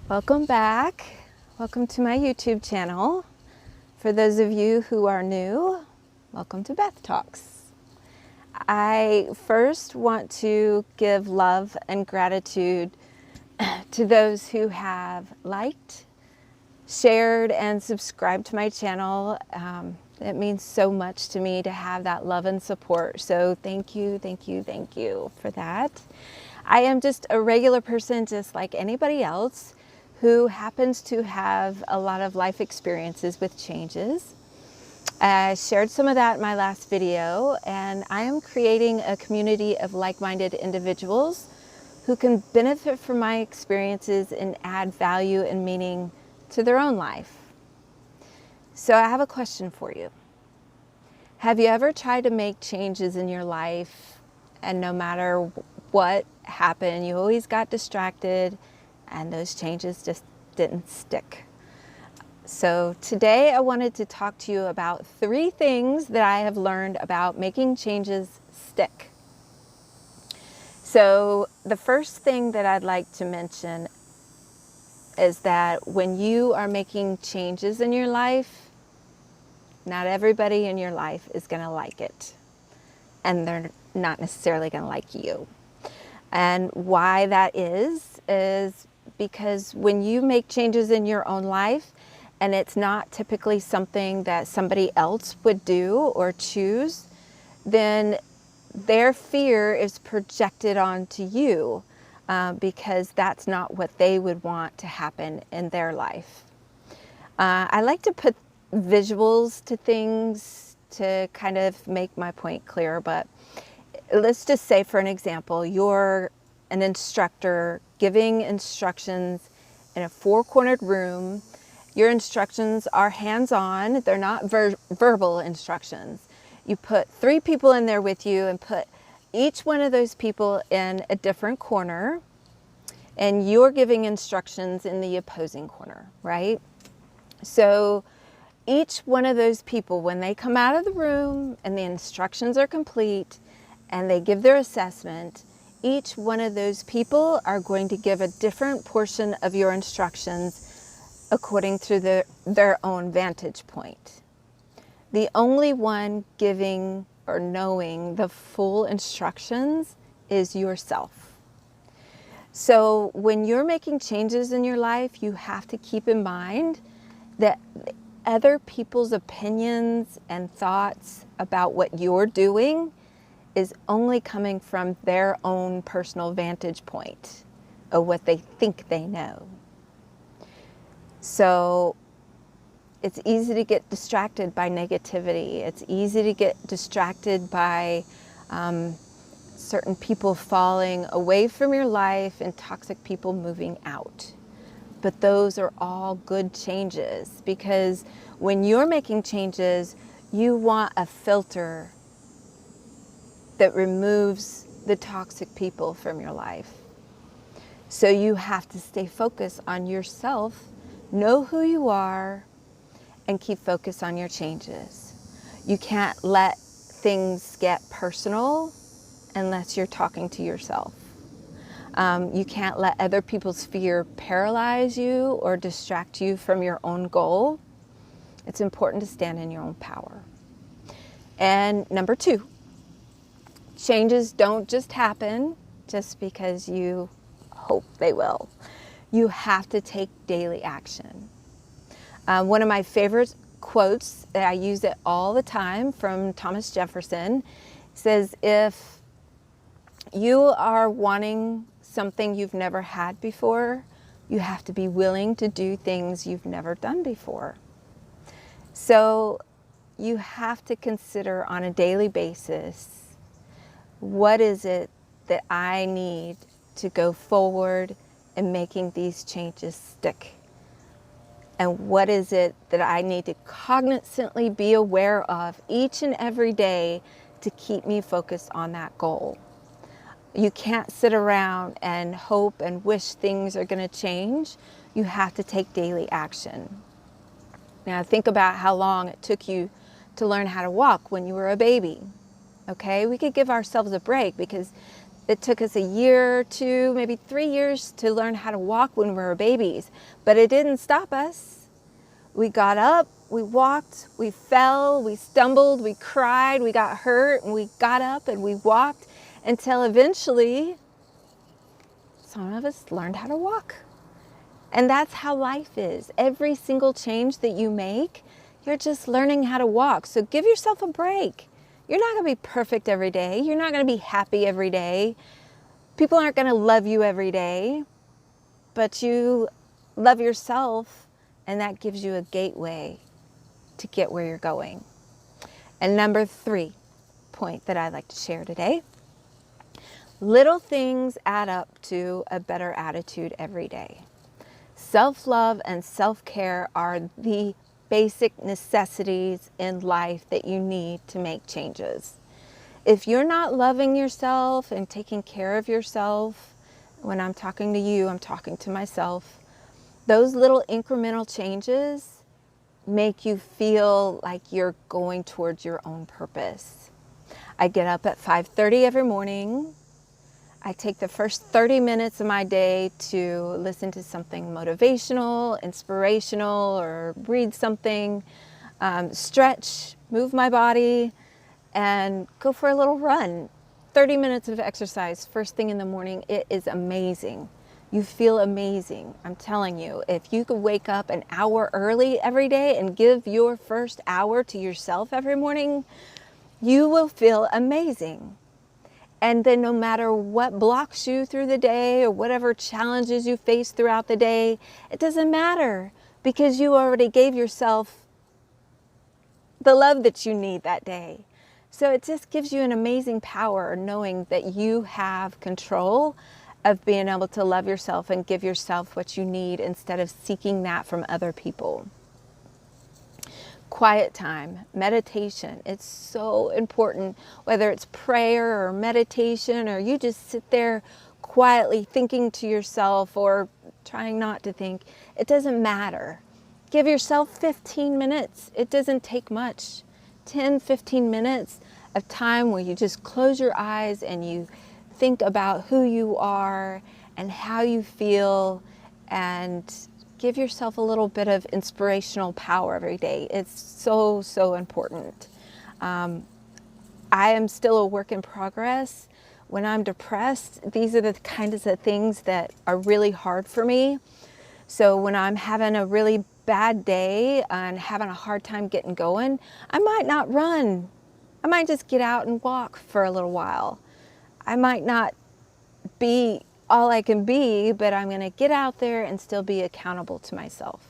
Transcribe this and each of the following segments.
Welcome back. Welcome to my YouTube channel. For those of you who are new, welcome to Beth Talks. I first want to give love and gratitude to those who have liked, shared, and subscribed to my channel. It means so much to me to have that love and support. So thank you, thank you, thank you for that. I am just a regular person, just like anybody else, who happens to have a lot of life experiences with changes. I shared some of that in my last video, and I am creating a community of like-minded individuals who can benefit from my experiences and add value and meaning to their own life. So I have a question for you. Have you ever tried to make changes in your life, and no matter what happened, you always got distracted and those changes just didn't stick? So today I wanted to talk to you about 3 things that I have learned about making changes stick. So the first thing that I'd like to mention is that when you are making changes in your life, not everybody in your life is going to like it, and they're not necessarily going to like you. And why that is because when you make changes in your own life and it's not typically something that somebody else would do or choose, then their fear is projected onto you because that's not what they would want to happen in their life. I like to put visuals to things to kind of make my point clear, but let's just say, for an example, you're an instructor giving instructions in a 4-cornered room. Your instructions are hands-on. They're not verbal instructions. You put 3 people in there with you and put each one of those people in a different corner, and you're giving instructions in the opposing corner, right? So each one of those people, when they come out of the room and the instructions are complete and they give their assessment, each one of those people are going to give a different portion of your instructions according to their own vantage point. The only one giving or knowing the full instructions is yourself. So when you're making changes in your life, you have to keep in mind that other people's opinions and thoughts about what you're doing is only coming from their own personal vantage point of what they think they know. So it's easy to get distracted by negativity. It's easy to get distracted by certain people falling away from your life and toxic people moving out. But those are all good changes, because when you're making changes, you want a filter that removes the toxic people from your life. So you have to stay focused on yourself, know who you are, and keep focused on your changes. You can't let things get personal unless you're talking to yourself. You can't let other people's fear paralyze you or distract you from your own goal. It's important to stand in your own power. And number 2, changes don't just happen just because you hope they will. You have to take daily action. One of my favorite quotes, that I use it all the time, from Thomas Jefferson, says, if you are wanting something you've never had before, you have to be willing to do things you've never done before. So you have to consider on a daily basis, what is it that I need to go forward in making these changes stick? And what is it that I need to cognizantly be aware of each and every day to keep me focused on that goal? You can't sit around and hope and wish things are going to change. You have to take daily action. Now think about how long it took you to learn how to walk when you were a baby. Okay, we could give ourselves a break, because It took us a year, 2, maybe 3 years to learn how to walk when we were babies, but it didn't stop us. We got up, we walked, we fell, we stumbled, we cried, we got hurt, and we got up and we walked until eventually some of us learned how to walk. And that's how life is. Every single change that you make, you're just learning how to walk. So give yourself a break. You're not going to be perfect every day. You're not going to be happy every day. People aren't going to love you every day, but you love yourself, and that gives you a gateway to get where you're going. And number 3 point that I'd like to share today, little things add up to a better attitude every day. Self-love and self-care are the basic necessities in life that you need to make changes. If you're not loving yourself and taking care of yourself, when I'm talking to you, I'm talking to myself, those little incremental changes make you feel like you're going towards your own purpose. I get up at 5:30 every morning. I take the first 30 minutes of my day to listen to something motivational, inspirational, or read something, stretch, move my body, and go for a little run. 30 minutes of exercise first thing in the morning. It is amazing. You feel amazing. I'm telling you, if you could wake up an hour early every day and give your first hour to yourself every morning, you will feel amazing. And then no matter what blocks you through the day or whatever challenges you face throughout the day, it doesn't matter because you already gave yourself the love that you need that day. So it just gives you an amazing power knowing that you have control of being able to love yourself and give yourself what you need instead of seeking that from other people. Quiet time, meditation, it's so important, whether it's prayer or meditation or you just sit there quietly thinking to yourself or trying not to think, it doesn't matter. Give yourself 15 minutes. It doesn't take much. 10, 15 minutes of time where you just close your eyes and you think about who you are and how you feel and give yourself a little bit of inspirational power every day. It's so, so important. I am still a work in progress. When I'm depressed, these are the kinds of things that are really hard for me. So when I'm having a really bad day and having a hard time getting going, I might not run. I might just get out and walk for a little while. I might not be all I can be, but I'm going to get out there and still be accountable to myself.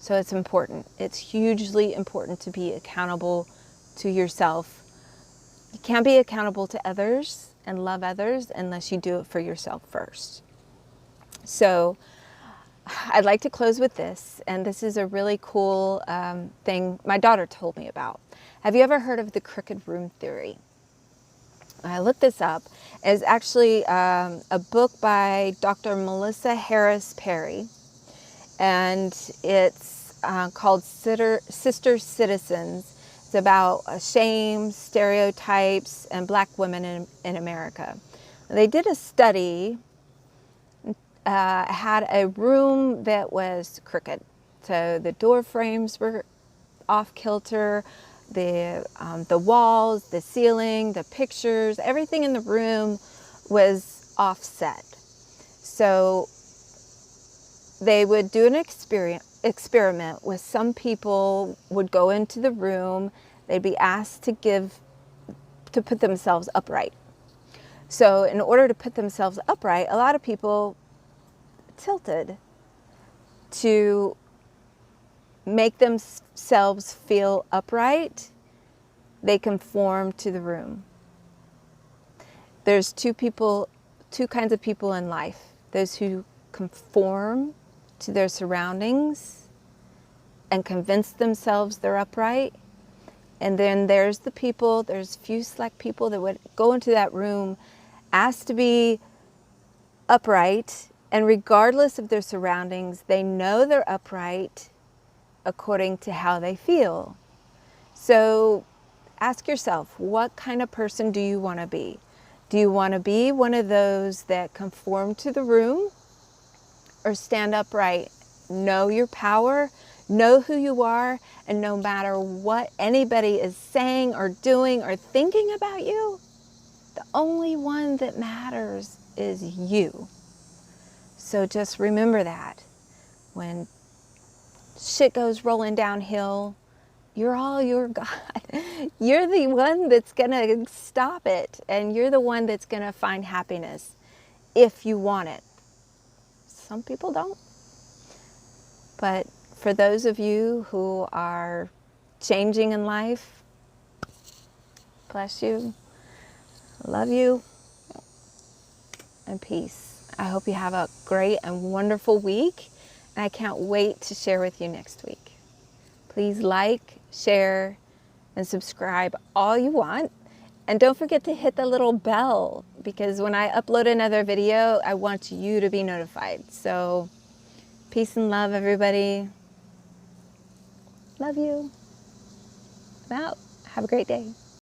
So it's important. It's hugely important to be accountable to yourself. You can't be accountable to others and love others unless you do it for yourself first. So I'd like to close with this, and this is a really cool thing my daughter told me about. Have you ever heard of the crooked room theory? I looked this up. It's actually a book by Dr. Melissa Harris Perry, and it's called Sister Citizens. It's about shame, stereotypes, and black women in America. They did a study, had a room that was crooked. So the door frames were off kilter, the walls, the ceiling, the pictures, everything in the room was offset. So they would do an experiment with some people would go into the room, they'd be asked to put themselves upright. So in order to put themselves upright, a lot of people tilted to make themselves feel upright. They conform to the room. There's two kinds of people in life. Those who conform to their surroundings and convince themselves they're upright. And then there's few select people that would go into that room, asked to be upright, and regardless of their surroundings, they know they're upright according to how they feel. So ask yourself, what kind of person do you want to be? Do you want to be one of those that conform to the room, or stand upright? Know your power, know who you are, and no matter what anybody is saying or doing or thinking about you, the only one that matters is you. So just remember that. When shit goes rolling downhill, you're all your God. You're the one that's going to stop it, and you're the one that's going to find happiness if you want it. Some people don't. But for those of you who are changing in life, bless you, love you, and peace. I hope you have a great and wonderful week, and I can't wait to share with you next week. Please like, share, and subscribe all you want. And don't forget to hit the little bell, because when I upload another video, I want you to be notified. So peace and love, everybody. Love you. I'm out. Have a great day.